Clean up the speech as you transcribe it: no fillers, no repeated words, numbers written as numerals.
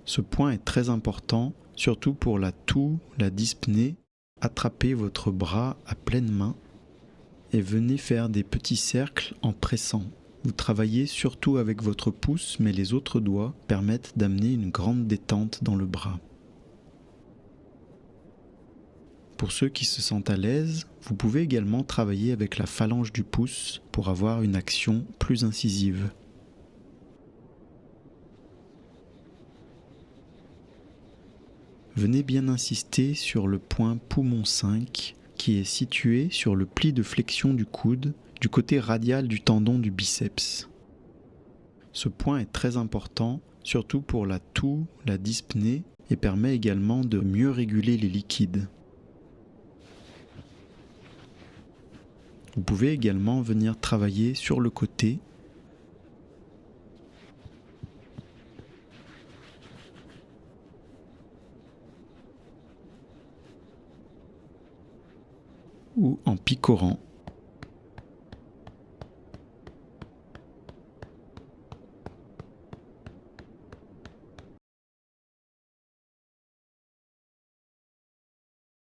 Ce point est très important, surtout pour la toux, la dyspnée. Attrapez votre bras à pleine main et venez faire des petits cercles en pressant. Vous travaillez surtout avec votre pouce, mais les autres doigts permettent d'amener une grande détente dans le bras. Pour ceux qui se sentent à l'aise, vous pouvez également travailler avec la phalange du pouce pour avoir une action plus incisive. Venez bien insister sur le point poumon 5 qui est situé sur le pli de flexion du coude du côté radial du tendon du biceps. Ce point est très important, surtout pour la toux, la dyspnée et permet également de mieux réguler les liquides. Vous pouvez également venir travailler sur le côté ou en picorant.